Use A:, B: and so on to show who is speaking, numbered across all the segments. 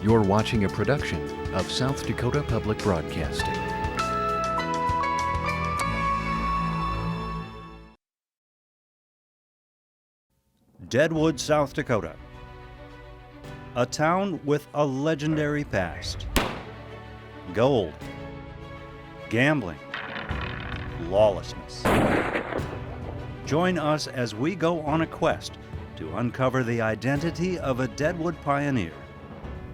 A: You're watching a production of South Dakota Public Broadcasting.
B: Deadwood, South Dakota. A town with a legendary past. Gold. Gambling. Lawlessness. Join us as we go on a quest to uncover the identity of a Deadwood pioneer.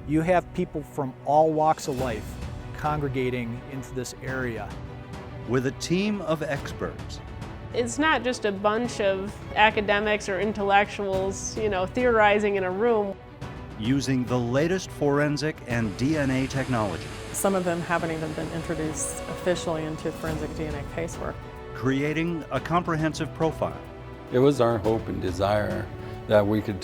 C: You have people from all walks of life congregating into this area.
B: With a team of experts.
D: It's not just a bunch of academics or intellectuals, theorizing in a room.
B: Using the latest forensic and DNA technology.
E: Some of them haven't even been introduced officially into forensic DNA casework.
B: Creating a comprehensive profile.
F: It was our hope and desire that we could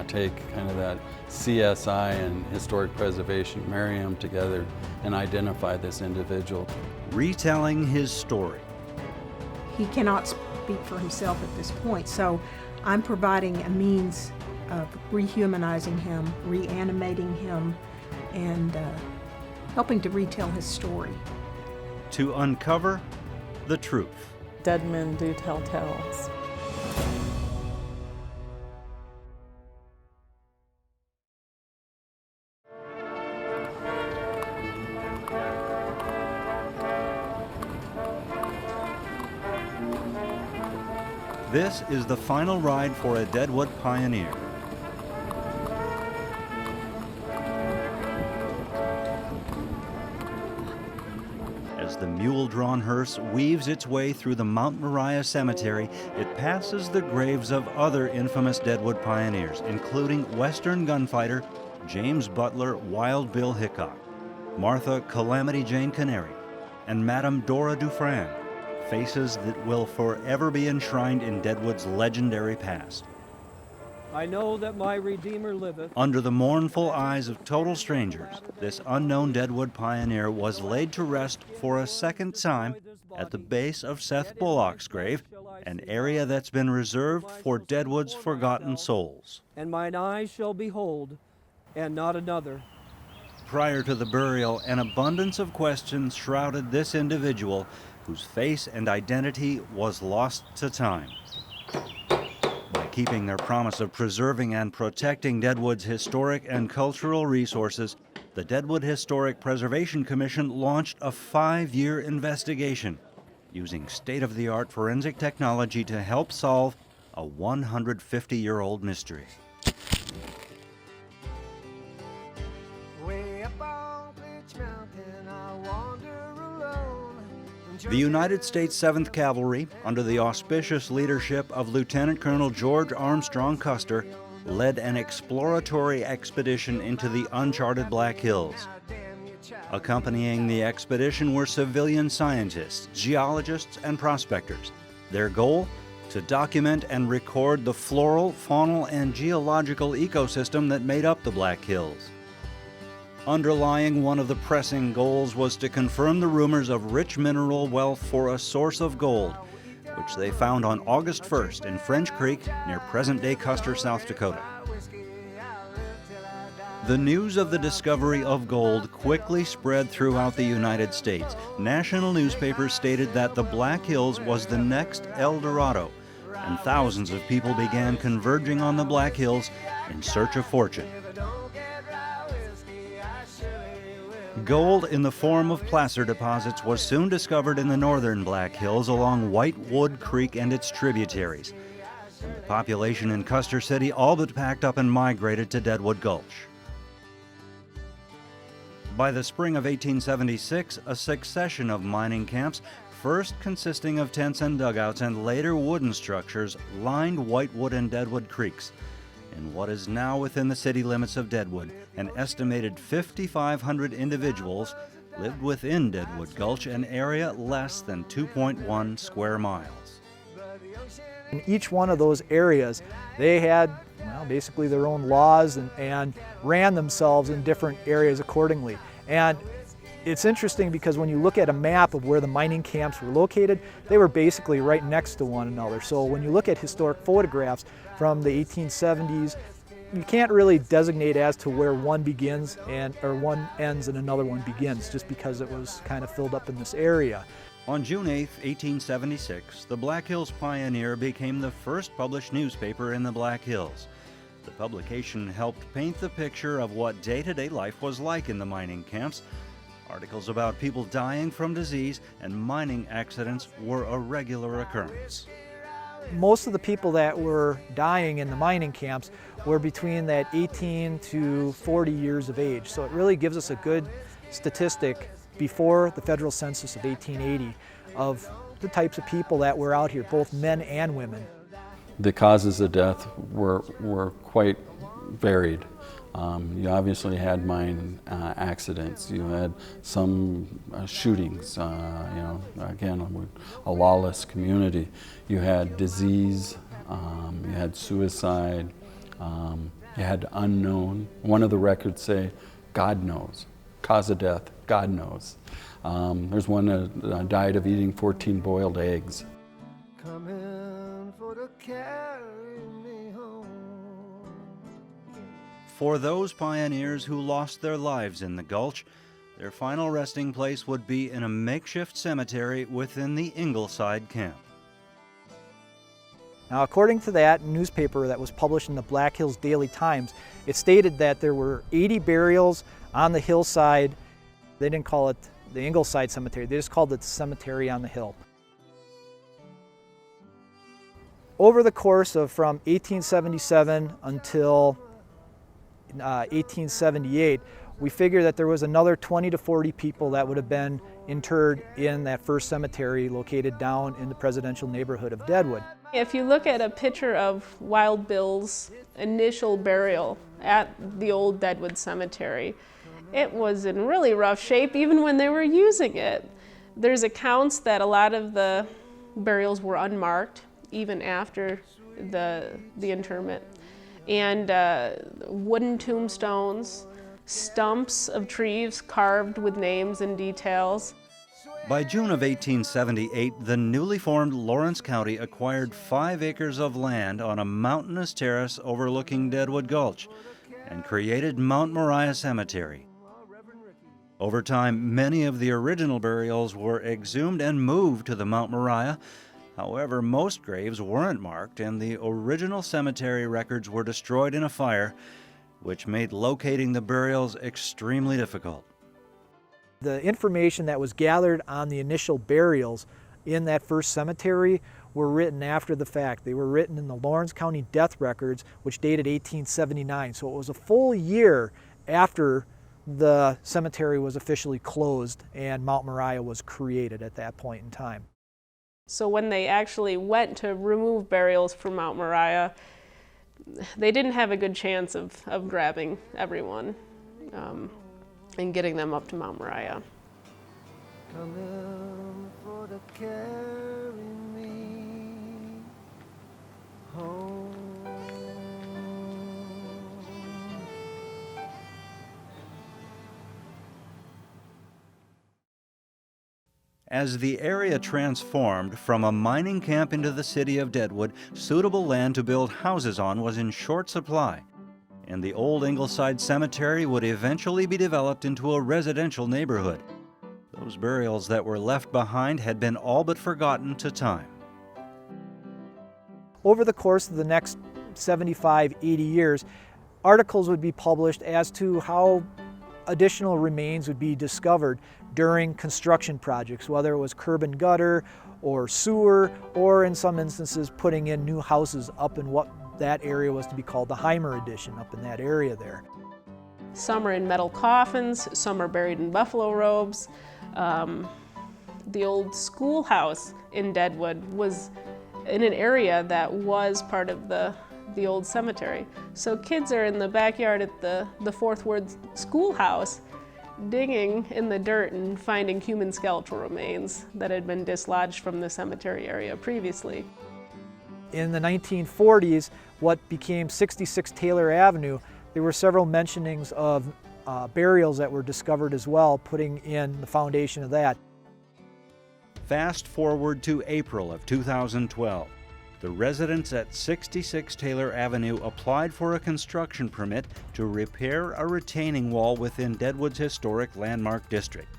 F: take kind of that CSI and historic preservation, marry them together, and identify this individual.
B: Retelling his story.
G: He cannot speak for himself at this point, so I'm providing a means of rehumanizing him, reanimating him, and helping to retell his story.
B: To uncover the truth.
E: Dead men do tell tales.
B: This is the final ride for a Deadwood pioneer. As the mule-drawn hearse weaves its way through the Mount Moriah Cemetery, it passes the graves of other infamous Deadwood pioneers, including Western gunfighter James Butler Wild Bill Hickok, Martha Calamity Jane Canary, and Madame Dora Dufresne. Faces that will forever be enshrined in Deadwood's legendary past.
H: I know that my Redeemer liveth.
B: Under the mournful eyes of total strangers, this unknown Deadwood pioneer was laid to rest for a second time at the base of Seth Bullock's grave, an area that's been reserved for Deadwood's forgotten souls.
H: And mine eyes shall behold, and not another.
B: Prior to the burial, an abundance of questions shrouded this individual whose face and identity was lost to time. By keeping their promise of preserving and protecting Deadwood's historic and cultural resources, the Deadwood Historic Preservation Commission launched a 5-year investigation using state-of-the-art forensic technology to help solve a 150-year-old mystery. The United States 7th Cavalry, under the auspicious leadership of Lieutenant Colonel George Armstrong Custer, led an exploratory expedition into the uncharted Black Hills. Accompanying the expedition were civilian scientists, geologists, and prospectors. Their goal? To document and record the floral, faunal, and geological ecosystem that made up the Black Hills. Underlying one of the pressing goals was to confirm the rumors of rich mineral wealth for a source of gold, which they found on August 1st in French Creek near present-day Custer, South Dakota. The news of the discovery of gold quickly spread throughout the United States. National newspapers stated that the Black Hills was the next El Dorado, and thousands of people began converging on the Black Hills in search of fortune. Gold in the form of placer deposits was soon discovered in the northern Black Hills along Whitewood Creek and its tributaries. And the population in Custer City all but packed up and migrated to Deadwood Gulch. By the spring of 1876, a succession of mining camps, first consisting of tents and dugouts and later wooden structures, lined Whitewood and Deadwood Creeks. In what is now within the city limits of Deadwood, an estimated 5,500 individuals lived within Deadwood Gulch, an area less than 2.1 square miles.
C: In each one of those areas, they had basically their own laws and ran themselves in different areas accordingly. And it's interesting because when you look at a map of where the mining camps were located, they were basically right next to one another. So when you look at historic photographs from the 1870s you can't really designate as to where one begins or one ends and another one begins, just because it was kind of filled up in this area.
B: On June 8, 1876, the Black Hills Pioneer became the first published newspaper in the Black Hills. The publication helped paint the picture of what day-to-day life was like in the mining camps. Articles about people dying from disease and mining accidents were a regular occurrence.
C: Most of the people that were dying in the mining camps were between that 18 to 40 years of age. So it really gives us a good statistic before the federal census of 1880 of the types of people that were out here, both men and women.
F: The causes of death were quite varied. You obviously had mine accidents. You had some shootings. Again, a lawless community. You had disease. You had suicide. You had unknown. One of the records say, "God knows." Cause of death, God knows. There's one that died of eating 14 boiled eggs.
B: For those pioneers who lost their lives in the Gulch, their final resting place would be in a makeshift cemetery within the Ingleside camp.
C: Now, according to that newspaper that was published in the Black Hills Daily Times, it stated that there were 80 burials on the hillside. They didn't call it the Ingleside Cemetery, they just called it the Cemetery on the Hill. Over the course of from 1877 until 1878, we figure that there was another 20 to 40 people that would have been interred in that first cemetery located down in the presidential neighborhood of Deadwood.
D: If you look at a picture of Wild Bill's initial burial at the old Deadwood Cemetery, it was in really rough shape even when they were using it. There's accounts that a lot of the burials were unmarked even after the interment. And wooden tombstones, stumps of trees carved with names and details.
B: By June of 1878, the newly formed Lawrence County acquired 5 acres of land on a mountainous terrace overlooking Deadwood Gulch and created Mount Moriah Cemetery. Over time, many of the original burials were exhumed and moved to the Mount Moriah. However, most graves weren't marked, and the original cemetery records were destroyed in a fire, which made locating the burials extremely difficult.
C: The information that was gathered on the initial burials in that first cemetery were written after the fact. They were written in the Lawrence County death records, which dated 1879. So it was a full year after the cemetery was officially closed and Mount Moriah was created at that point in time.
D: So when they actually went to remove burials from Mount Moriah, they didn't have a good chance of grabbing everyone and getting them up to Mount Moriah.
B: As the area transformed from a mining camp into the city of Deadwood, suitable land to build houses on was in short supply, and the old Ingleside Cemetery would eventually be developed into a residential neighborhood. Those burials that were left behind had been all but forgotten to time.
C: Over the course of the next 75, 80 years, articles would be published as to how additional remains would be discovered during construction projects, whether it was curb and gutter or sewer, or in some instances putting in new houses up in what that area was to be called the Heimer Addition, up in that area there.
D: Some are in metal coffins, some are buried in buffalo robes. The old schoolhouse in Deadwood was in an area that was part of the old cemetery. So kids are in the backyard at the Fourth Ward schoolhouse digging in the dirt and finding human skeletal remains that had been dislodged from the cemetery area previously.
C: In the 1940s, what became 66 Taylor Avenue, there were several mentionings of burials that were discovered as well, putting in the foundation of that.
B: Fast forward to April of 2012. the residents at 66 Taylor Avenue applied for a construction permit to repair a retaining wall within Deadwood's historic landmark district.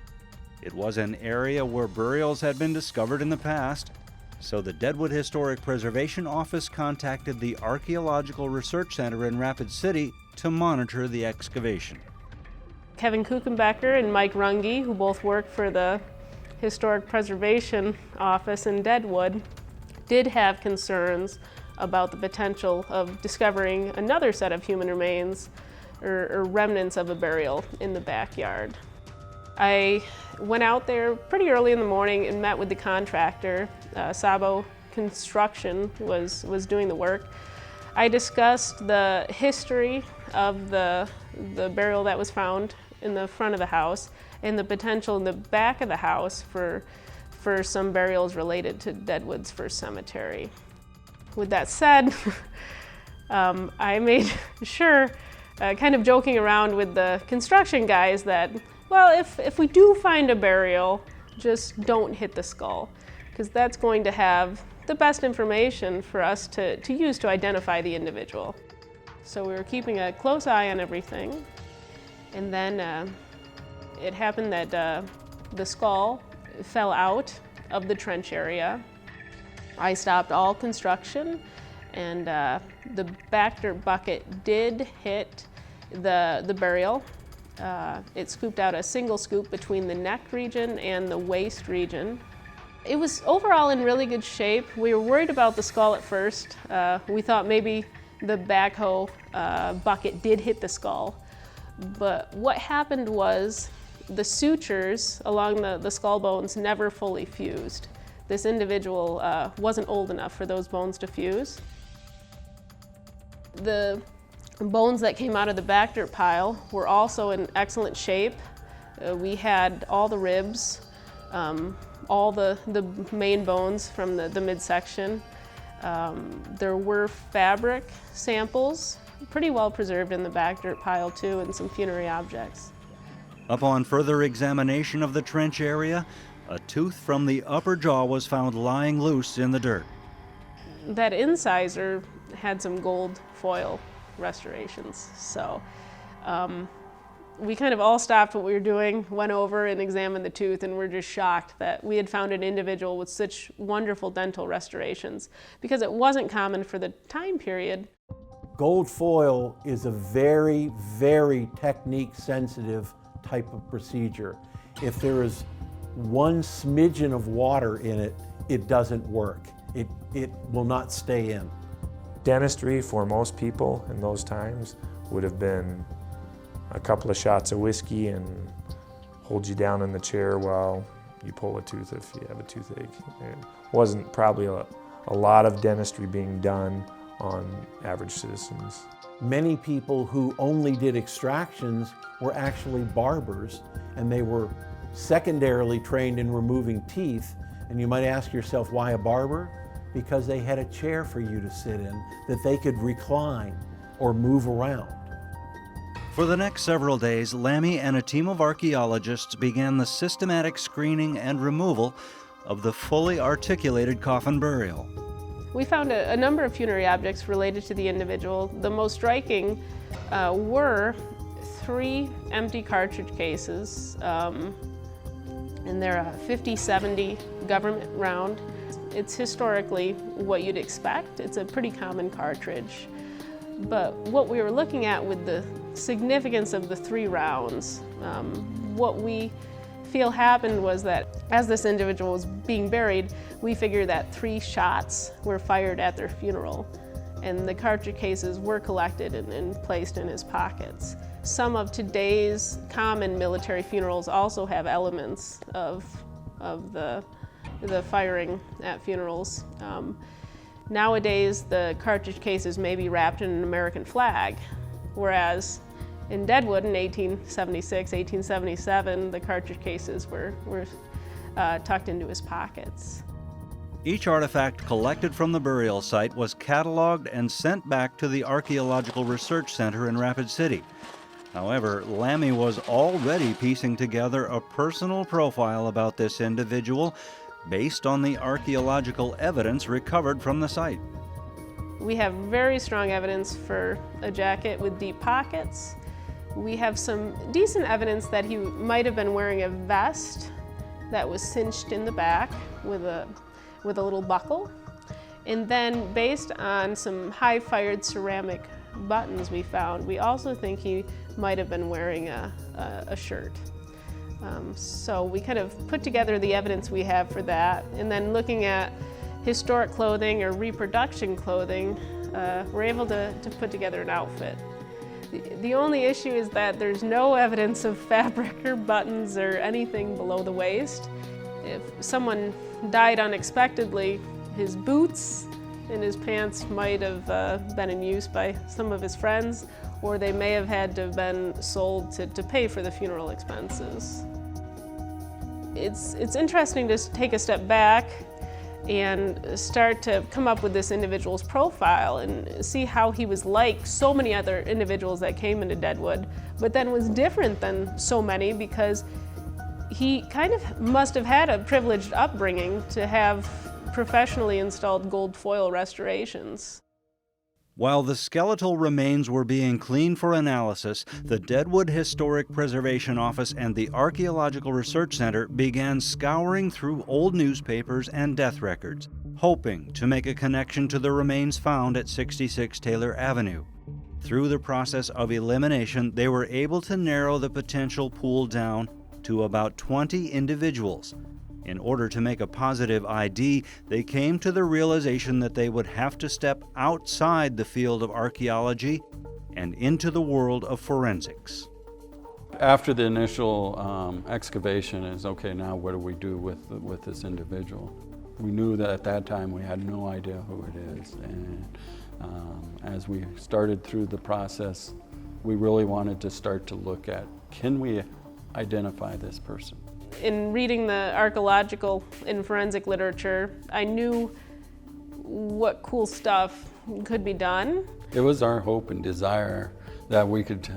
B: It was an area where burials had been discovered in the past, so the Deadwood Historic Preservation Office contacted the Archaeological Research Center in Rapid City to monitor the excavation.
D: Kevin Kuchenbecker and Mike Runge, who both work for the Historic Preservation Office in Deadwood, did have concerns about the potential of discovering another set of human remains or remnants of a burial in the backyard. I went out there pretty early in the morning and met with the contractor. Sabo Construction was doing the work. I discussed the history of the burial that was found in the front of the house and the potential in the back of the house for some burials related to Deadwood's first cemetery. With that said, I made sure, kind of joking around with the construction guys, that, well, if we do find a burial, just don't hit the skull, because that's going to have the best information for us to use to identify the individual. So we were keeping a close eye on everything, and then it happened that the skull fell out of the trench area. I stopped all construction, and the back dirt bucket did hit the burial. It scooped out a single scoop between the neck region and the waist region. It was overall in really good shape. We were worried about the skull at first. We thought maybe the backhoe bucket did hit the skull. But what happened was the sutures along the skull bones never fully fused. This individual wasn't old enough for those bones to fuse. The bones that came out of the back dirt pile were also in excellent shape. We had all the ribs, all the main bones from the midsection. There were fabric samples, pretty well preserved in the back dirt pile too, and some funerary objects.
B: Upon further examination of the trench area, a tooth from the upper jaw was found lying loose in the dirt.
D: That incisor had some gold foil restorations, so we kind of all stopped what we were doing, went over and examined the tooth, and were just shocked that we had found an individual with such wonderful dental restorations, because it wasn't common for the time period.
I: Gold foil is a very, very technique-sensitive type of procedure. If there is one smidgen of water in it, it doesn't work. It will not stay in.
J: Dentistry for most people in those times would have been a couple of shots of whiskey and hold you down in the chair while you pull a tooth if you have a toothache. There wasn't probably a lot of dentistry being done on average citizens.
I: Many people who only did extractions were actually barbers, and they were secondarily trained in removing teeth. And you might ask yourself, why a barber? Because they had a chair for you to sit in that they could recline or move around.
B: For the next several days, Lammy and a team of archaeologists began the systematic screening and removal of the fully articulated coffin burial.
D: We found a number of funerary objects related to the individual. The most striking were 3 empty cartridge cases, and they're a 50-70 government round. It's historically what you'd expect. It's a pretty common cartridge. But what we were looking at with the significance of the 3 rounds, what we feel happened was that as this individual was being buried, we figured that 3 shots were fired at their funeral, and the cartridge cases were collected and placed in his pockets. Some of today's common military funerals also have elements of the firing at funerals. Nowadays, the cartridge cases may be wrapped in an American flag, whereas in Deadwood in 1876, 1877, the cartridge cases were tucked into his pockets.
B: Each artifact collected from the burial site was cataloged and sent back to the Archaeological Research Center in Rapid City. However, Lammy was already piecing together a personal profile about this individual based on the archaeological evidence recovered from the site.
D: We have very strong evidence for a jacket with deep pockets. We have some decent evidence that he might have been wearing a vest that was cinched in the back with a little buckle. And then based on some high-fired ceramic buttons we found, we also think he might have been wearing a shirt. So we kind of put together the evidence we have for that, and then looking at historic clothing or reproduction clothing, we're able to put together an outfit. The only issue is that there's no evidence of fabric or buttons or anything below the waist. If someone died unexpectedly, his boots and his pants might have been in use by some of his friends, or they may have had to have been sold to pay for the funeral expenses. It's interesting to take a step back and start to come up with this individual's profile and see how he was like so many other individuals that came into Deadwood, but then was different than so many because he kind of must have had a privileged upbringing to have professionally installed gold foil restorations.
B: While the skeletal remains were being cleaned for analysis, the Deadwood Historic Preservation Office and the Archaeological Research Center began scouring through old newspapers and death records, hoping to make a connection to the remains found at 66 Taylor Avenue. Through the process of elimination, they were able to narrow the potential pool down to about 20 individuals. In order to make a positive ID, they came to the realization that they would have to step outside the field of archaeology and into the world of forensics.
F: After the initial excavation is, okay, now what do we do with this individual? We knew that at that time we had no idea who it is, and as we started through the process, we really wanted to start to look at, can we identify this person?
D: In reading the archaeological and forensic literature, I knew what cool stuff could be done.
F: It was our hope and desire that we could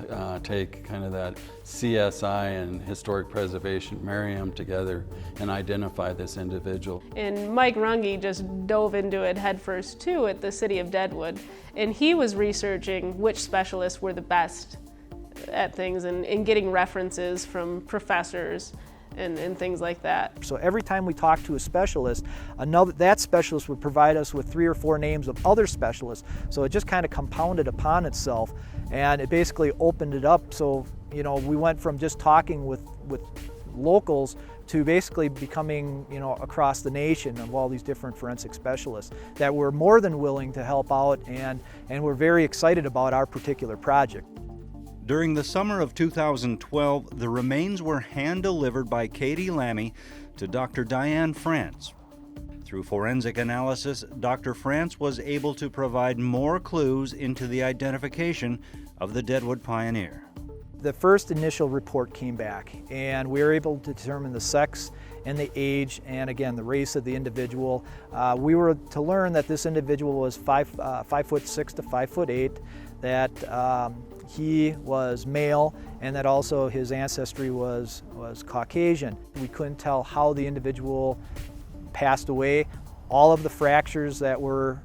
F: take kind of that CSI and historic preservation, marry them together and identify this individual.
D: And Mike Runge just dove into it headfirst too at the city of Deadwood. And he was researching which specialists were the best at things and getting references from professors and things like that.
C: So every time we talked to a specialist, that specialist would provide us with 3 or 4 names of other specialists. So it just kind of compounded upon itself, and it basically opened it up. So, you know, we went from just talking with locals to basically becoming, you know, across the nation of all these different forensic specialists that were more than willing to help out, and we're very excited about our particular project.
B: During the summer of 2012, the remains were hand-delivered by Katie Lammy to Dr. Diane France. Through forensic analysis, Dr. France was able to provide more clues into the identification of the Deadwood pioneer.
C: The first initial report came back, and we were able to determine the sex and the age, and again, the race of the individual. We were to learn that this individual was 5'6" to 5'8", that he was male, and that also his ancestry was Caucasian. We couldn't tell how the individual passed away. All of the fractures that were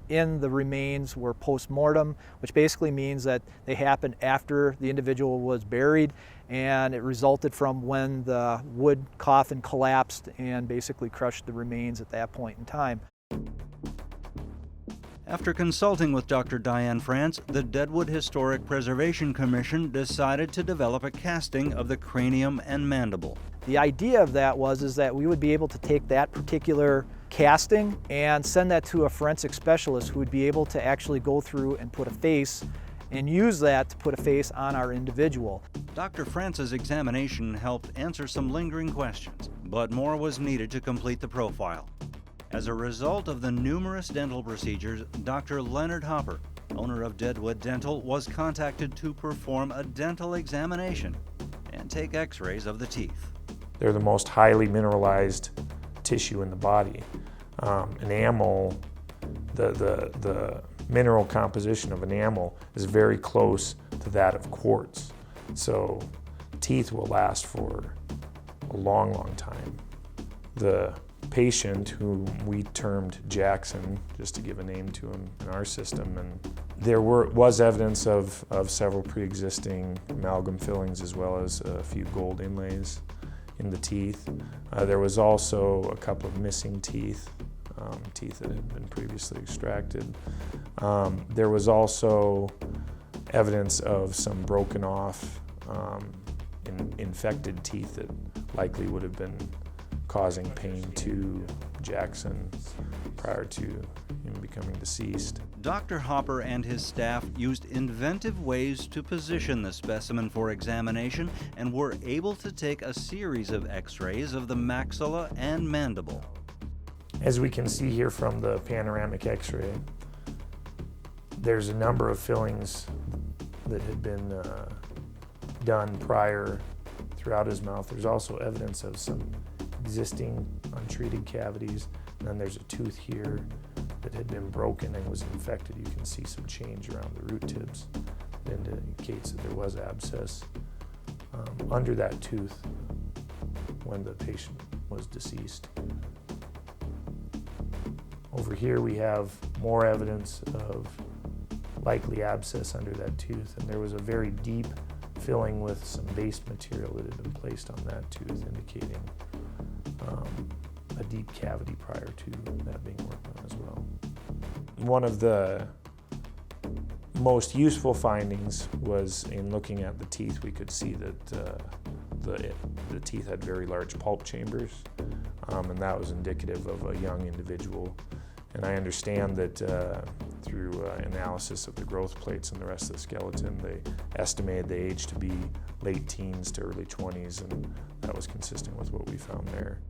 C: in the remains were post-mortem, which basically means that they happened after the individual was buried, and it resulted from when the wood coffin collapsed and basically crushed the remains at that point in time.
B: After consulting with Dr. Diane France, the Deadwood Historic Preservation Commission decided to develop a casting of the cranium and mandible.
C: The idea of that is that we would be able to take that particular casting and send that to a forensic specialist who would be able to actually go through and put a face and use that to put a face on our individual.
B: Dr. France's examination helped answer some lingering questions, but more was needed to complete the profile. As a result of the numerous dental procedures, Dr. Leonard Hopper, owner of Deadwood Dental, was contacted to perform a dental examination and take x-rays of the teeth.
J: They're the most highly mineralized tissue in the body. Enamel, the mineral composition of enamel is very close to that of quartz. So teeth will last for a long, long time. The patient whom we termed Jackson, just to give a name to him in our system. And there was evidence of several pre-existing amalgam fillings as well as a few gold inlays in the teeth. There was also a couple of missing teeth, teeth that had been previously extracted. There was also evidence of some broken off infected teeth that likely would have been causing pain to Jackson prior to him becoming deceased.
B: Dr. Hopper and his staff used inventive ways to position the specimen for examination and were able to take a series of x-rays of the maxilla and mandible.
J: As we can see here from the panoramic x-ray, there's a number of fillings that had been done prior throughout his mouth. There's also evidence of some existing untreated cavities, and then there's a tooth here that had been broken and was infected. You can see some change around the root tips that indicates that there was abscess under that tooth when the patient was deceased. Over here we have more evidence of likely abscess under that tooth, and there was a very deep filling with some base material that had been placed on that tooth, indicating a deep cavity prior to that being worked on as well. One of the most useful findings was in looking at the teeth. We could see that the teeth had very large pulp chambers, and that was indicative of a young individual. And I understand that through analysis of the growth plates and the rest of the skeleton, they estimated the age to be late teens to early 20s, and that was consistent with what we found there.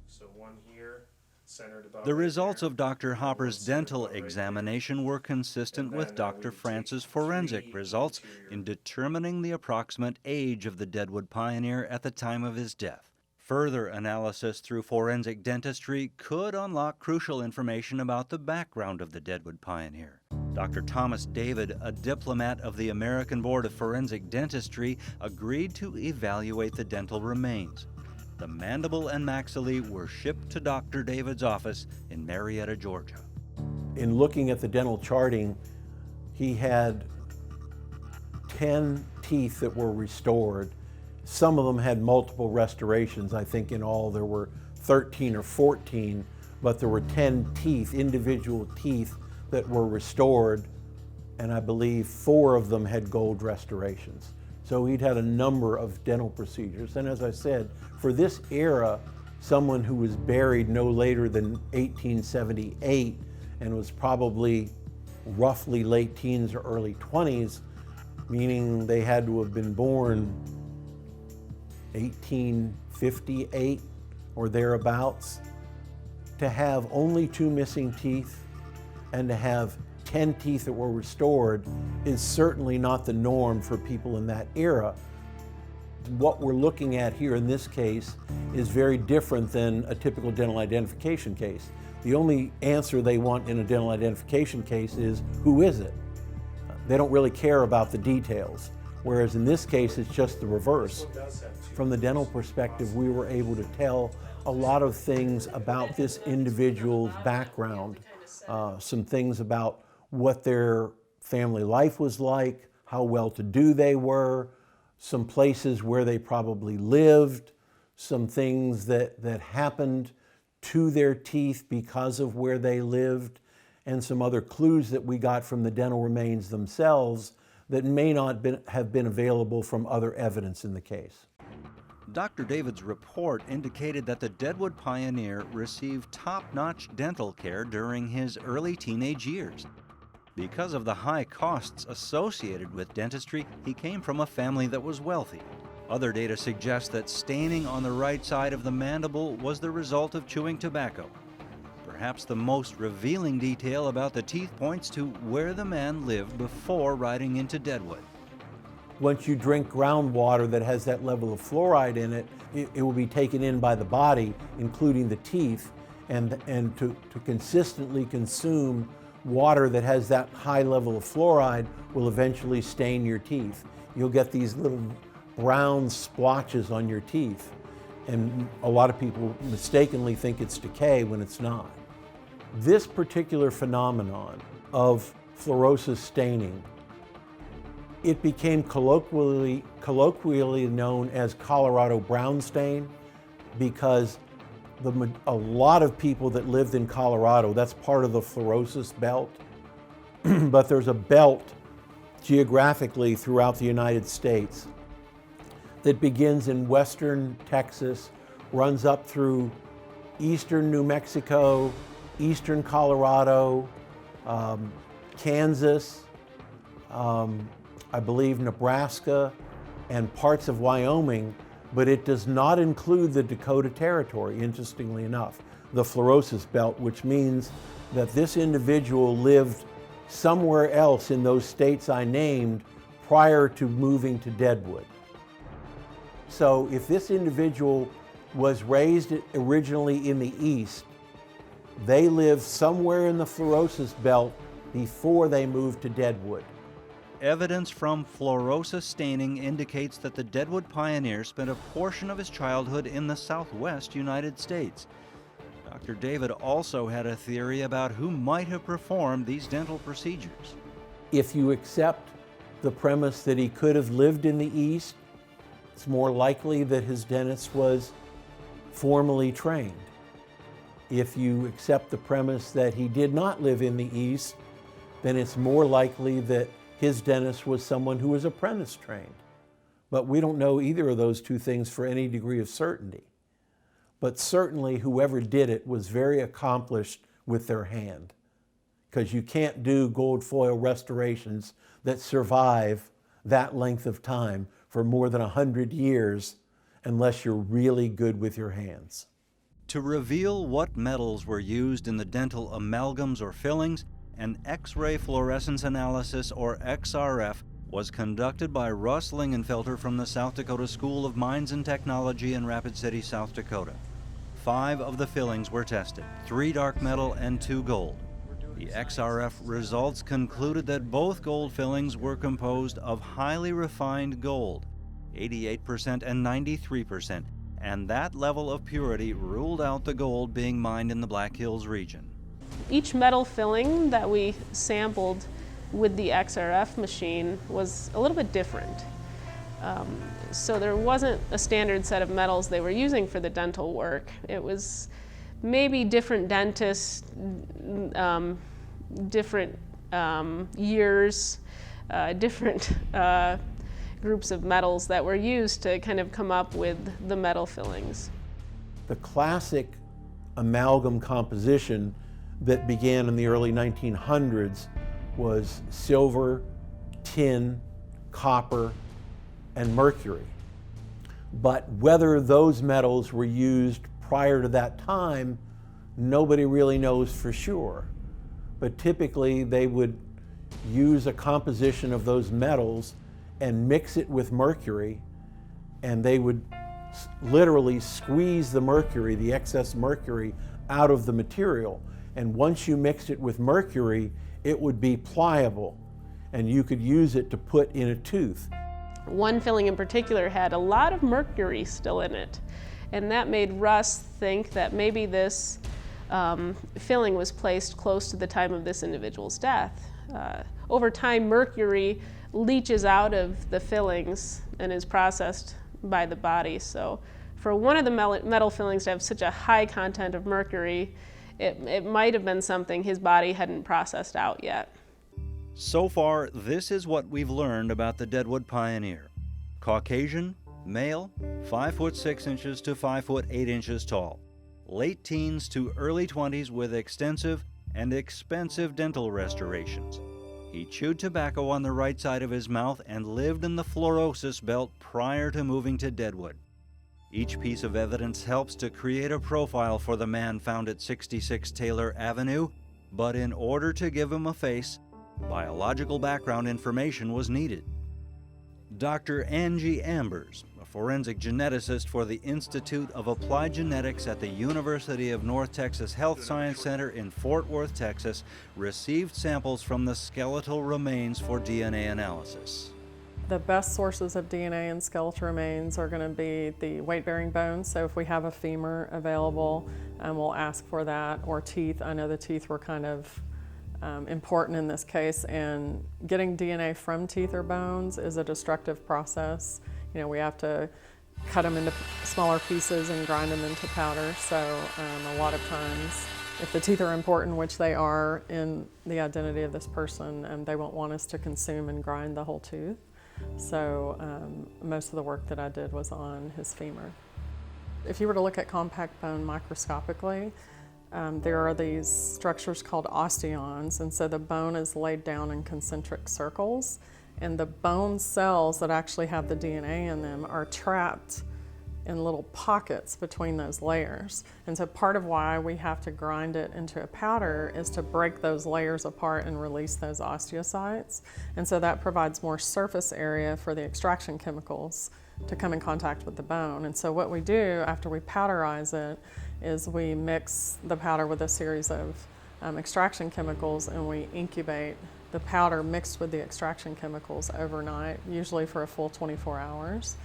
J: So one here, centered about
B: the results of Dr. Hopper's dental examination were consistent with Dr. France's forensic results in determining the approximate age of the Deadwood pioneer at the time of his death. Further analysis through forensic dentistry could unlock crucial information about the background of the Deadwood pioneer. Dr. Thomas David, a diplomat of the American Board of Forensic Dentistry, agreed to evaluate the dental remains. The mandible and maxillae were shipped to Dr. David's office in Marietta, Georgia.
I: In looking at the dental charting, he had 10 teeth that were restored. Some of them had multiple restorations. I think in all there were 13 or 14, but there were 10 teeth, individual teeth, that were restored, and I believe 4 of them had gold restorations. So he'd had a number of dental procedures. And as I said, for this era, someone who was buried no later than 1878 and was probably roughly late teens or early 20s, meaning they had to have been born 1858 or thereabouts, to have only 2 missing teeth and to have 10 teeth that were restored is certainly not the norm for people in that era. What we're looking at here in this case is very different than a typical dental identification case. The only answer they want in a dental identification case is, who is it? They don't really care about the details. Whereas in this case, it's just the reverse. From the dental perspective, we were able to tell a lot of things about this individual's background, some things about what their family life was like, how well-to-do they were, some places where they probably lived, some things that happened to their teeth because of where they lived, and some other clues that we got from the dental remains themselves that may not have been available from other evidence in the case.
B: Dr. David's report indicated that the Deadwood pioneer received top-notch dental care during his early teenage years. Because of the high costs associated with dentistry, he came from a family that was wealthy. Other data suggest that staining on the right side of the mandible was the result of chewing tobacco. Perhaps the most revealing detail about the teeth points to where the man lived before riding into Deadwood.
I: Once you drink groundwater that has that level of fluoride in it, it will be taken in by the body, including the teeth, and to consistently consume water that has that high level of fluoride will eventually stain your teeth. You'll get these little brown splotches on your teeth. and a lot of people mistakenly think it's decay when it's not. This particular phenomenon of fluorosis staining, it became colloquially known as Colorado brown stain because a lot of people that lived in Colorado, that's part of the fluorosis belt, but there's a belt geographically throughout the United States that begins in western Texas, runs up through eastern New Mexico, eastern Colorado, Kansas, I believe Nebraska, and parts of Wyoming, but it does not include the Dakota Territory, interestingly enough, the fluorosis belt, which means that this individual lived somewhere else in those states I named prior to moving to Deadwood. So if this individual was raised originally in the East, they lived somewhere in the fluorosis belt before they moved to Deadwood.
B: Evidence from fluorosis staining indicates that the Deadwood pioneer spent a portion of his childhood in the Southwest United States. Dr. David also had a theory about who might have performed these dental procedures.
I: If you accept the premise that he could have lived in the East, it's more likely that his dentist was formally trained. If you accept the premise that he did not live in the East, then it's more likely that his dentist was someone who was apprentice trained. But we don't know either of those two things for any degree of certainty. But certainly whoever did it was very accomplished with their hand, because you can't do gold foil restorations that survive that length of time for more than 100 years unless you're really good with your hands.
B: To reveal what metals were used in the dental amalgams or fillings, an X-ray fluorescence analysis, or XRF, was conducted by Russ Lingenfelter from the South Dakota School of Mines and Technology in Rapid City, South Dakota. 5 of the fillings were tested, 3 dark metal and 2 gold. The XRF results concluded that both gold fillings were composed of highly refined gold, 88% and 93%, and that level of purity ruled out the gold being mined in the Black Hills region.
D: Each metal filling that we sampled with the XRF machine was a little bit different. So there wasn't a standard set of metals they were using for the dental work. It was maybe different dentists, different years, different groups of metals that were used to kind of come up with the metal fillings.
I: The classic amalgam composition that began in the early 1900s was silver, tin, copper, and mercury. But whether those metals were used prior to that time, nobody really knows for sure. But typically they would use a composition of those metals and mix it with mercury, and they would literally squeeze the mercury, the excess mercury, out of the material. And once you mixed it with mercury, it would be pliable, and you could use it to put in a tooth.
D: One filling in particular had a lot of mercury still in it, and that made Russ think that maybe this filling was placed close to the time of this individual's death. Over time, mercury leaches out of the fillings and is processed by the body. So for one of the metal fillings to have such a high content of mercury, it might have been something his body hadn't processed out yet.
B: So far, this is what we've learned about the Deadwood pioneer. Caucasian, male, 5 foot 6 inches to 5 foot 8 inches tall. Late teens to early 20s with extensive and expensive dental restorations. He chewed tobacco on the right side of his mouth and lived in the fluorosis belt prior to moving to Deadwood. Each piece of evidence helps to create a profile for the man found at 66 Taylor Avenue, but in order to give him a face, biological background information was needed. Dr. Angie Ambers, a forensic geneticist for the Institute of Applied Genetics at the University of North Texas Health Science Center in Fort Worth, Texas, received samples from the skeletal remains for DNA analysis.
E: The best sources of DNA in skeletal remains are going to be the weight-bearing bones. So if we have a femur available, we'll ask for that, or teeth. I know the teeth were kind of important in this case, and getting DNA from teeth or bones is a destructive process. You know, we have to cut them into smaller pieces and grind them into powder. So a lot of times, if the teeth are important, which they are in the identity of this person, they won't want us to consume and grind the whole tooth. So most of the work that I did was on his femur. If you were to look at compact bone microscopically, there are these structures called osteons, and so the bone is laid down in concentric circles, and the bone cells that actually have the DNA in them are trapped in little pockets between those layers. And so part of why we have to grind it into a powder is to break those layers apart and release those osteocytes. And so that provides more surface area for the extraction chemicals to come in contact with the bone. And so what we do after we powderize it is we mix the powder with a series of extraction chemicals, and we incubate the powder mixed with the extraction chemicals overnight, usually for a full 24 hours.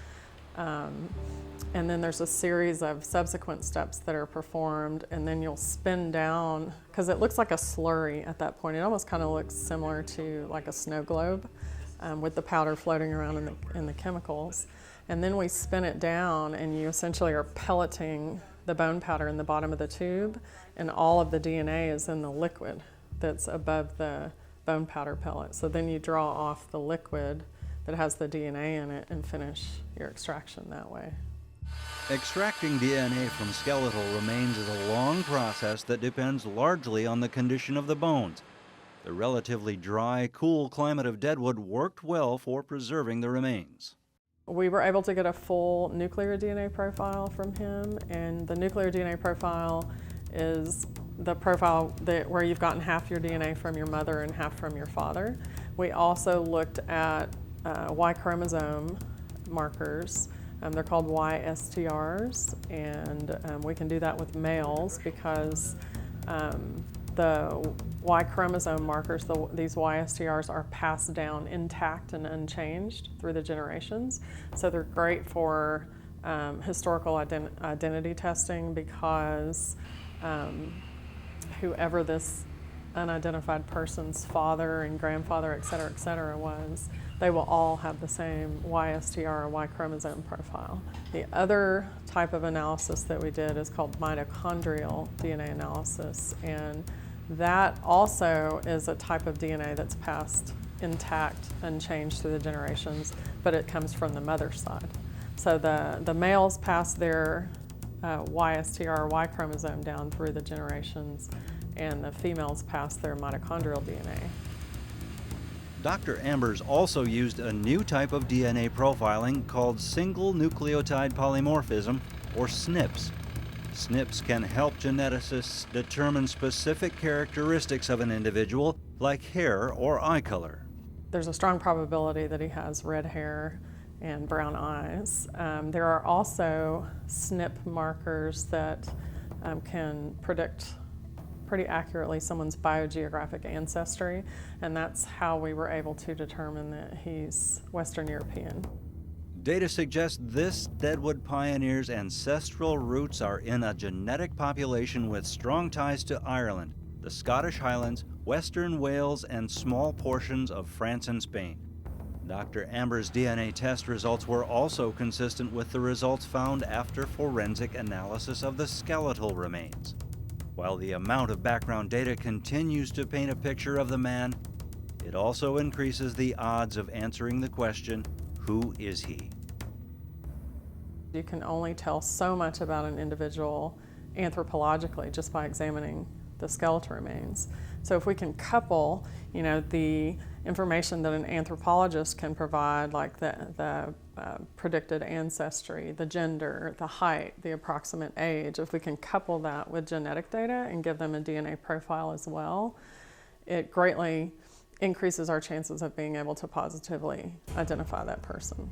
E: And then there's a series of subsequent steps that are performed, and then you'll spin down, because it looks like a slurry at that point. It almost kind of looks similar to like a snow globe with the powder floating around in the chemicals. And then we spin it down, and you essentially are pelleting the bone powder in the bottom of the tube, and all of the DNA is in the liquid that's above the bone powder pellet. So then you draw off the liquid that has the DNA in it and finish your extraction that way.
B: Extracting DNA from skeletal remains is a long process that depends largely on the condition of the bones. The relatively dry, cool climate of Deadwood worked well for preserving the remains.
E: We were able to get a full nuclear DNA profile from him, and the nuclear DNA profile is the profile where you've gotten half your DNA from your mother and half from your father. We also looked at Y chromosome markers. They're called YSTRs, and we can do that with males because the Y chromosome markers, these YSTRs, are passed down intact and unchanged through the generations. So they're great for historical identity testing, because whoever this unidentified person's father and grandfather, et cetera, was, they will all have the same YSTR or Y chromosome profile. The other type of analysis that we did is called mitochondrial DNA analysis, and that also is a type of DNA that's passed intact, unchanged through the generations, but it comes from the mother's side. So the males pass their YSTR or Y chromosome down through the generations, and the females pass their mitochondrial DNA.
B: Dr. Ambers also used a new type of DNA profiling called single nucleotide polymorphism, or SNPs. SNPs can help geneticists determine specific characteristics of an individual, like hair or eye color.
E: There's a strong probability that he has red hair and brown eyes. There are also SNP markers that can predict pretty accurately someone's biogeographic ancestry, and that's how we were able to determine that he's Western European.
B: Data suggests this Deadwood pioneer's ancestral roots are in a genetic population with strong ties to Ireland, the Scottish Highlands, Western Wales, and small portions of France and Spain. Dr. Ambers' DNA test results were also consistent with the results found after forensic analysis of the skeletal remains. While the amount of background data continues to paint a picture of the man, it also increases the odds of answering the question, who is he?
E: You can only tell so much about an individual anthropologically just by examining the skeletal remains. So if we can couple, the information that an anthropologist can provide, like the predicted ancestry, the gender, the height, the approximate age, if we can couple that with genetic data and give them a DNA profile as well, it greatly increases our chances of being able to positively identify that person.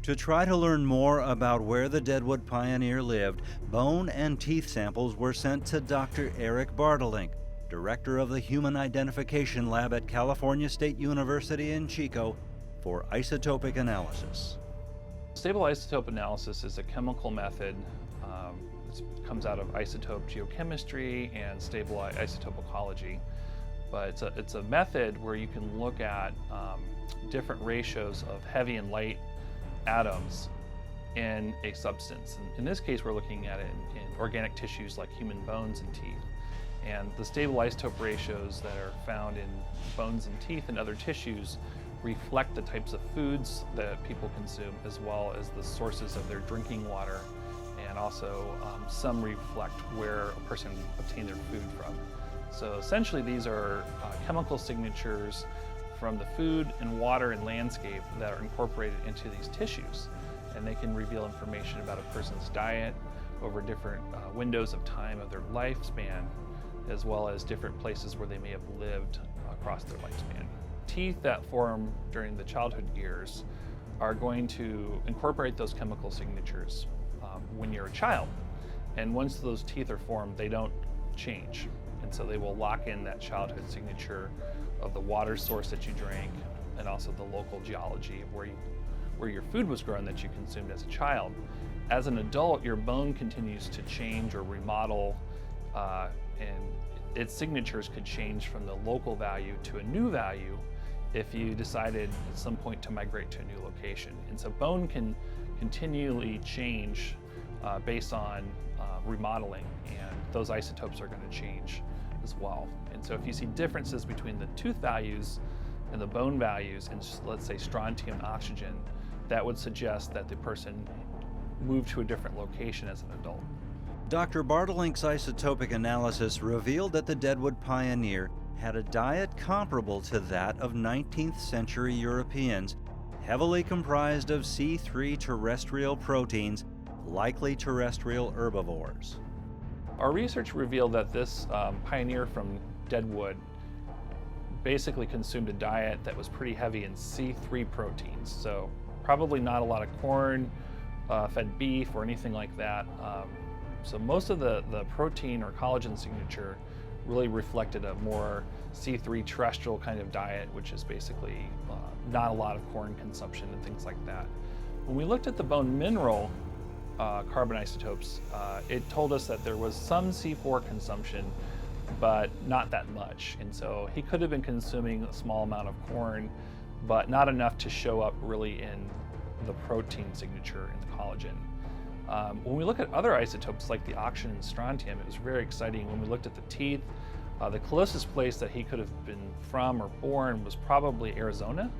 B: To try to learn more about where the Deadwood pioneer lived, bone and teeth samples were sent to Dr. Eric Bartelink, director of the Human Identification Lab at California State University in Chico, for isotopic analysis.
K: Stable isotope analysis is a chemical method. It comes out of isotope geochemistry and stable isotope ecology. But it's a method where you can look at different ratios of heavy and light atoms in a substance. And in this case, we're looking at it in organic tissues like human bones and teeth. And the stable isotope ratios that are found in bones and teeth and other tissues reflect the types of foods that people consume, as well as the sources of their drinking water, and also some reflect where a person obtained their food from. So essentially these are chemical signatures from the food and water and landscape that are incorporated into these tissues. And they can reveal information about a person's diet over different windows of time of their lifespan, as well as different places where they may have lived across their lifespan. Teeth that form during the childhood years are going to incorporate those chemical signatures when you're a child. And once those teeth are formed, they don't change. And so they will lock in that childhood signature of the water source that you drank, and also the local geology of where your food was grown that you consumed as a child. As an adult, your bone continues to change or remodel, and its signatures could change from the local value to a new value if you decided at some point to migrate to a new location. And so bone can continually change based on remodeling, and those isotopes are going to change as well. And so if you see differences between the tooth values and the bone values in, let's say, strontium and oxygen, that would suggest that the person moved to a different location as an adult.
B: Dr. Bartolink's isotopic analysis revealed that the Deadwood pioneer had a diet comparable to that of 19th century Europeans, heavily comprised of C3 terrestrial proteins, likely terrestrial herbivores.
K: Our research revealed that this pioneer from Deadwood basically consumed a diet that was pretty heavy in C3 proteins, so probably not a lot of corn, fed beef, or anything like that. So most of the protein or collagen signature really reflected a more C3 terrestrial kind of diet, which is basically not a lot of corn consumption and things like that. When we looked at the bone mineral carbon isotopes, it told us that there was some C4 consumption, but not that much. And so he could have been consuming a small amount of corn, but not enough to show up really in the protein signature in the collagen. When we look at other isotopes like the oxygen and strontium, it was very exciting. When we looked at the teeth, the closest place that he could have been from or born was probably Arizona.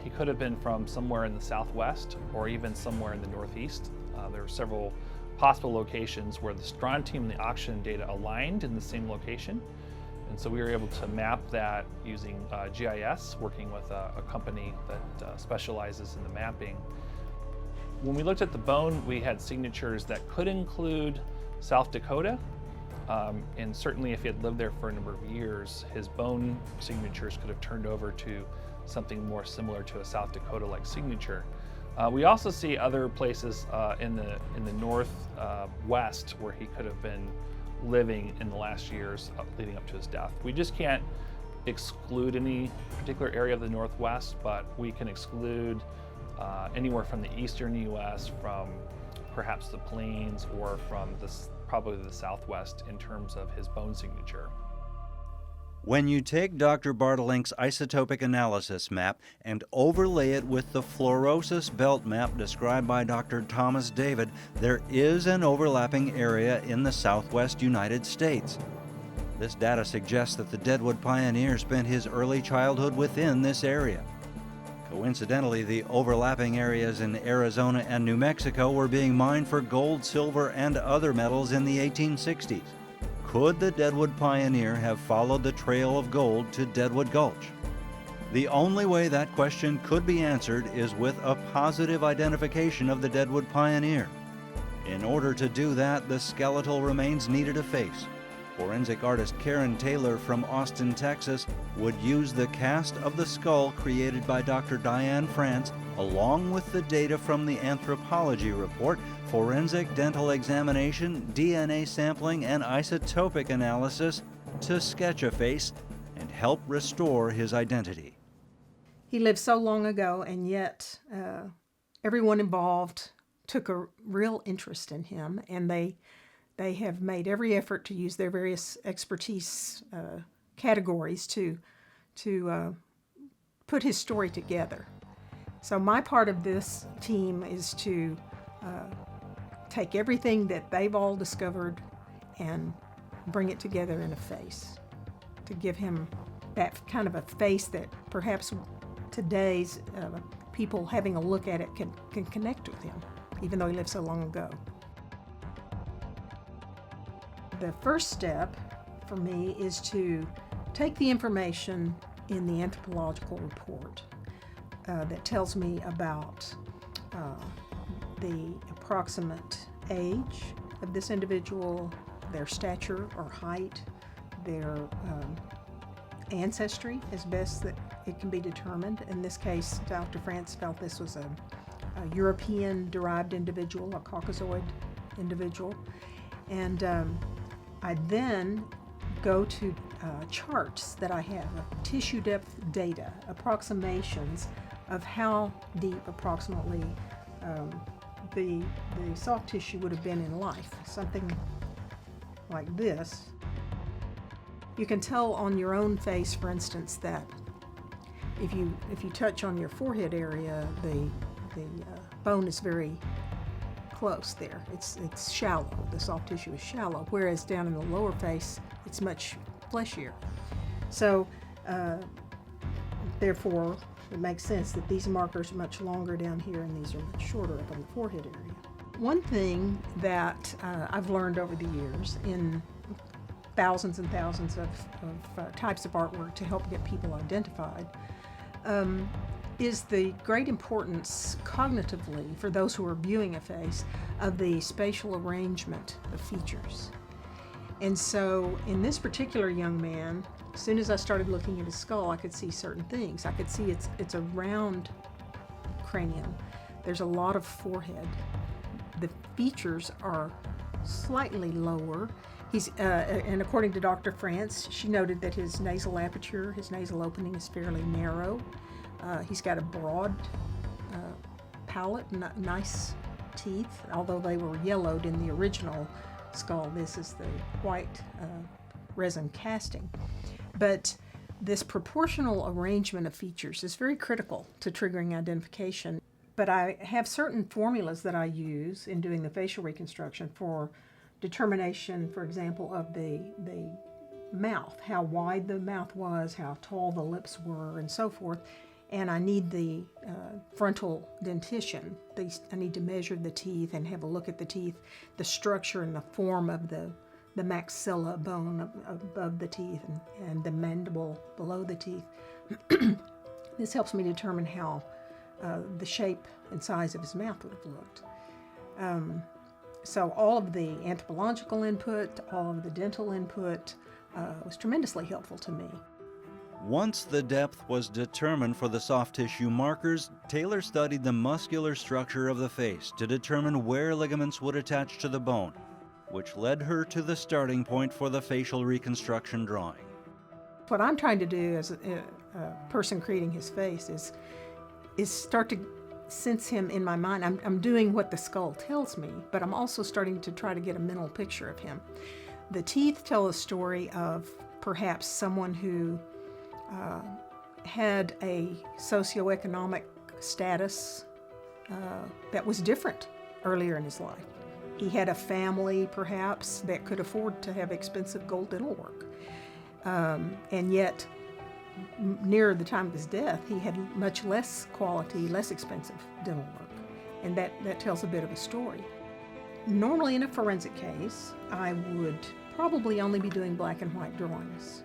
K: He could have been from somewhere in the Southwest or even somewhere in the Northeast. There were several possible locations where the strontium and the oxygen data aligned in the same location. And so we were able to map that using GIS, working with a company that specializes in the mapping. When we looked at the bone, we had signatures that could include South Dakota, and certainly if he had lived there for a number of years, his bone signatures could have turned over to something more similar to a South Dakota-like signature. We also see other places in the northwest where he could have been living in the last years leading up to his death. We just can't exclude any particular area of the Northwest, but we can exclude anywhere from the eastern U.S., from perhaps the plains, or from probably the Southwest in terms of his bone signature.
B: When you take Dr. Bartolink's isotopic analysis map and overlay it with the fluorosis belt map described by Dr. Thomas David, there is an overlapping area in the southwest United States. This data suggests that the Deadwood pioneer spent his early childhood within this area. Coincidentally, the overlapping areas in Arizona and New Mexico were being mined for gold, silver, and other metals in the 1860s. Could the Deadwood pioneer have followed the trail of gold to Deadwood Gulch? The only way that question could be answered is with a positive identification of the Deadwood pioneer. In order to do that, the skeletal remains needed a face. Forensic artist Karen Taylor from Austin, Texas, would use the cast of the skull created by Dr. Diane France, along with the data from the anthropology report, forensic dental examination, DNA sampling, and isotopic analysis to sketch a face and help restore his identity.
G: he lived so long ago, and yet everyone involved took a real interest in him, and they have made every effort to use their various expertise categories to put his story together. So my part of this team is to take everything that they've all discovered and bring it together in a face, to give him that kind of a face that perhaps today's people having a look at it can connect with him, even though he lived so long ago. The first step for me is to take the information in the anthropological report that tells me about the approximate age of this individual, their stature or height, their ancestry as best that it can be determined. In this case, Dr. France felt this was a European-derived individual, a Caucasoid individual. And I then go to charts that I have of tissue depth data, approximations of how deep approximately the soft tissue would have been in life, something like this. You can tell on your own face, for instance, that if you touch on your forehead area, the bone is very close there. It's shallow. The soft tissue is shallow, whereas down in the lower face, it's much fleshier. So, therefore, it makes sense that these markers are much longer down here and these are much shorter up on the forehead area. One thing that I've learned over the years in thousands and thousands of types of artwork to help get people identified is the great importance cognitively for those who are viewing a face of the spatial arrangement of features. And so in this particular young man, as soon as I started looking at his skull, I could see certain things. I could see it's a round cranium. There's a lot of forehead. The features are slightly lower. And according to Dr. France, she noted that his nasal aperture, his nasal opening is fairly narrow. He's got a broad palate, nice teeth, although they were yellowed in the original skull. This is the white resin casting. But this proportional arrangement of features is very critical to triggering identification. But I have certain formulas that I use in doing the facial reconstruction for determination, for example, of the mouth, how wide the mouth was, how tall the lips were, and so forth. And I need the frontal dentition. I need to measure the teeth and have a look at the teeth, the structure and the form of the maxilla bone above the teeth and the mandible below the teeth. This helps me determine how the shape and size of his mouth would have looked. So all of the anthropological input, all of the dental input was tremendously helpful to me.
B: Once the depth was determined for the soft tissue markers, Taylor studied the muscular structure of the face to determine where ligaments would attach to the bone, which led her to the starting point for the facial reconstruction drawing.
G: What I'm trying to do as a person creating his face is start to sense him in my mind. I'm doing what the skull tells me, but I'm also starting to try to get a mental picture of him. The teeth tell a story of perhaps someone who had a socioeconomic status that was different earlier in his life. He had a family, perhaps, that could afford to have expensive gold dental work. And yet, near the time of his death, he had much less quality, less expensive dental work. And that tells a bit of a story. Normally in a forensic case, I would probably only be doing black and white drawings.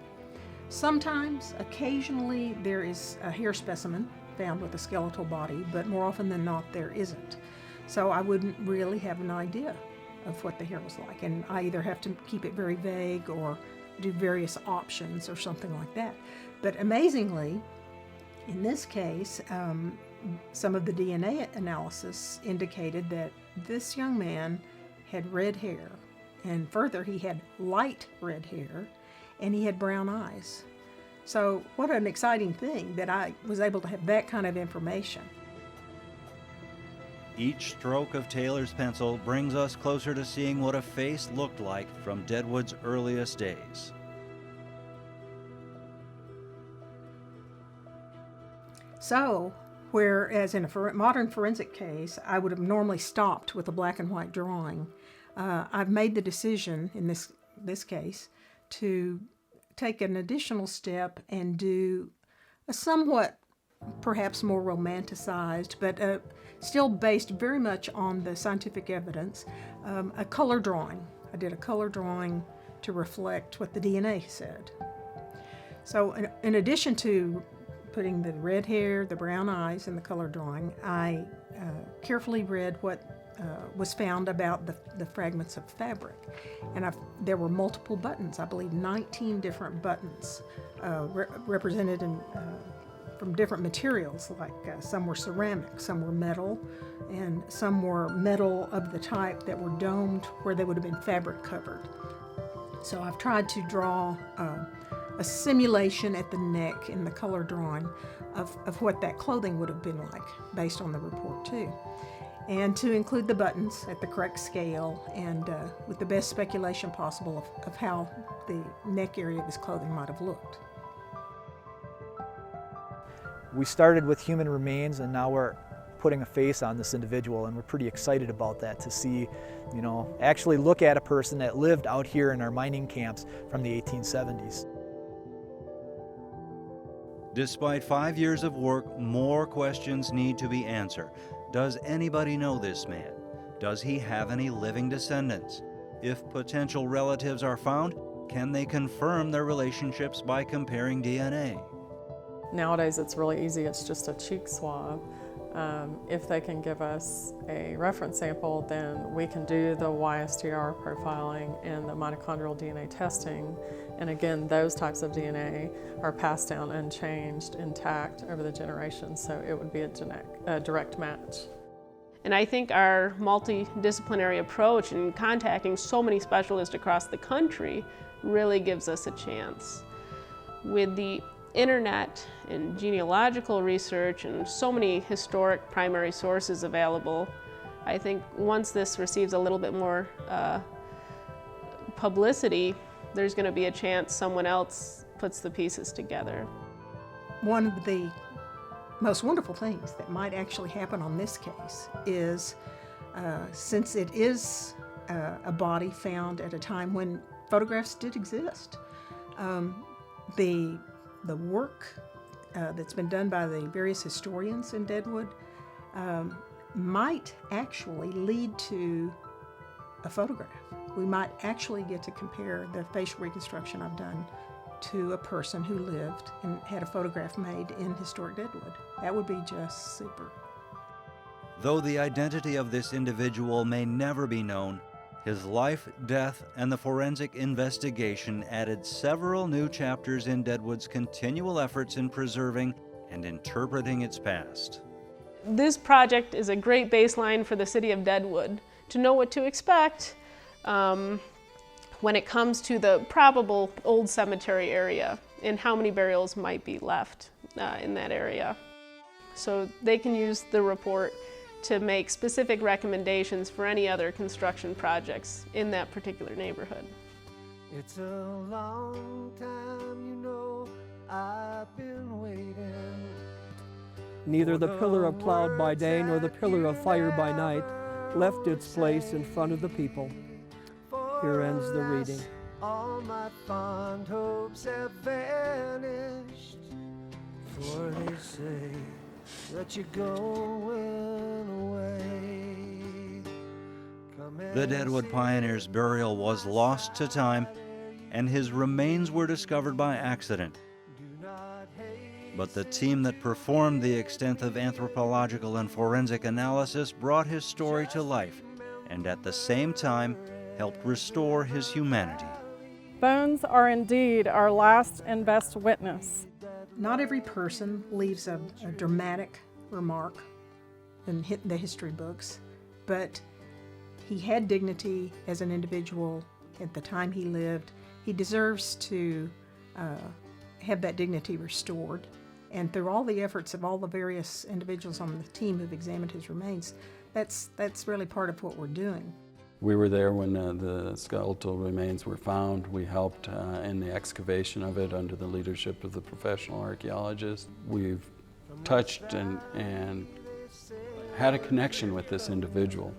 G: Sometimes, occasionally, there is a hair specimen found with a skeletal body, but more often than not, there isn't. So I wouldn't really have an idea of what the hair was like, and I either have to keep it very vague or do various options or something like that. But amazingly, in this case, some of the DNA analysis indicated that this young man had red hair, and further, he had light red hair, and he had brown eyes. So what an exciting thing that I was able to have that kind of information.
B: Each stroke of Taylor's pencil brings us closer to seeing what a face looked like from Deadwood's earliest days.
G: So, whereas in a modern forensic case, I would have normally stopped with a black and white drawing, I've made the decision in this case to take an additional step and do a somewhat perhaps more romanticized, but still based very much on the scientific evidence, a color drawing. I did a color drawing to reflect what the DNA said. So in addition to putting the red hair, the brown eyes in the color drawing, I carefully read what was found about the fragments of fabric. And there were multiple buttons, I believe 19 different buttons represented from different materials, like some were ceramic, some were metal, and some were metal of the type that were domed where they would have been fabric covered. So I've tried to draw a simulation at the neck in the color drawing of what that clothing would have been like based on the report too. And to include the buttons at the correct scale and with the best speculation possible of how the neck area of his clothing might have looked.
C: We started with human remains and now we're putting a face on this individual, and we're pretty excited about that, to see, actually look at a person that lived out here in our mining camps from the 1870s.
B: Despite 5 years of work, more questions need to be answered. Does anybody know this man? Does he have any living descendants? If potential relatives are found, can they confirm their relationships by comparing DNA?
E: Nowadays it's really easy, it's just a cheek swab. If they can give us a reference sample, then we can do the YSTR profiling and the mitochondrial DNA testing. And again, those types of DNA are passed down unchanged, intact over the generations, so it would be a direct match.
D: And I think our multidisciplinary approach in contacting so many specialists across the country really gives us a chance. With the internet and genealogical research and so many historic primary sources available, I think once this receives a little bit more publicity, there's going to be a chance someone else puts the pieces together.
G: One of the most wonderful things that might actually happen on this case is, since it is a body found at a time when photographs did exist, the work that's been done by the various historians in Deadwood might actually lead to a photograph. We might actually get to compare the facial reconstruction I've done to a person who lived and had a photograph made in historic Deadwood. That would be just super.
B: Though the identity of this individual may never be known, his life, death, and the forensic investigation added several new chapters in Deadwood's continual efforts in preserving and interpreting its past.
D: This project is a great baseline for the city of Deadwood to know what to expect when it comes to the probable old cemetery area and how many burials might be left in that area. So they can use the report to make specific recommendations for any other construction projects in that particular neighborhood.
H: It's a long time, I've been waiting. Neither the pillar of cloud by day nor the pillar of fire by night left its place in front of the people. Here ends the reading. All my fond hopes have vanished, for they say that you're going away.
B: The Deadwood pioneer's burial was lost to time, and his remains were discovered by accident. But the team that performed the extensive anthropological and forensic analysis brought his story to life, and at the same time helped restore his humanity.
E: Bones are indeed our last and best witness.
G: Not every person leaves a dramatic remark in the history books, but he had dignity as an individual at the time he lived. He deserves to have that dignity restored. And through all the efforts of all the various individuals on the team who've examined his remains, that's really part of what we're doing.
F: We were there when the skeletal remains were found. We helped in the excavation of it under the leadership of the professional archaeologists. We've touched and had a connection with this individual.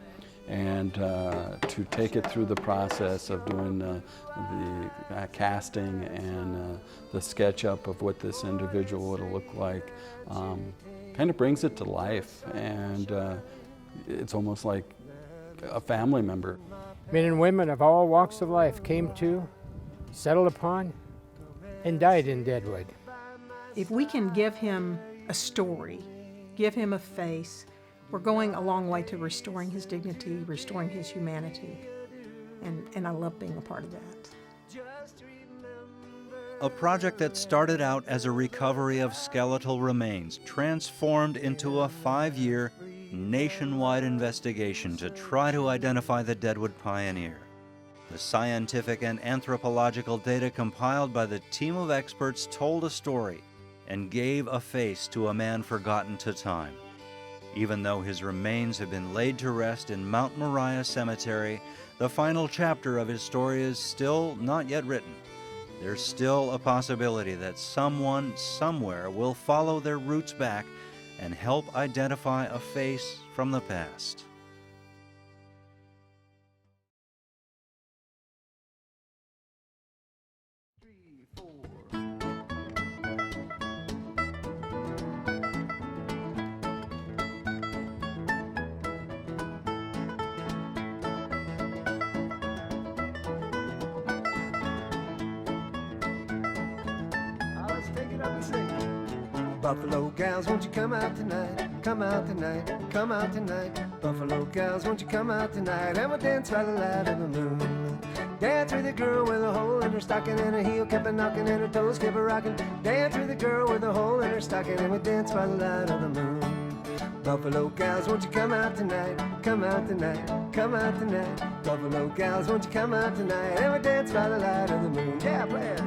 F: And to take it through the process of doing the casting and the SketchUp of what this individual would have looked like kind of brings it to life. And it's almost like a family member.
L: Men and women of all walks of life came to, settled upon, and died in Deadwood.
G: If we can give him a story, give him a face, we're going a long way to restoring his dignity, restoring his humanity. And I love being a part of that.
B: A project that started out as a recovery of skeletal remains transformed into a 5-year nationwide investigation to try to identify the Deadwood pioneer. The scientific and anthropological data compiled by the team of experts told a story and gave a face to a man forgotten to time. Even though his remains have been laid to rest in Mount Moriah Cemetery, the final chapter of his story is still not yet written. There's still a possibility that someone, somewhere, will follow their roots back and help identify a face from the past.
M: Buffalo gals, won't you come out tonight? Come out tonight, come out tonight. Buffalo gals, won't you come out tonight? And we'll dance by the light of the moon. Dance with a girl with a hole in her stocking and her heel kept a knocking and her toes kept a rocking. Dance with a girl with a hole in her stocking and we'll dance by the light of the moon. Buffalo gals, won't you come out tonight? Come out tonight, come out tonight. Buffalo gals, won't you come out tonight? And we'll dance by the light of the moon. Yeah, play it.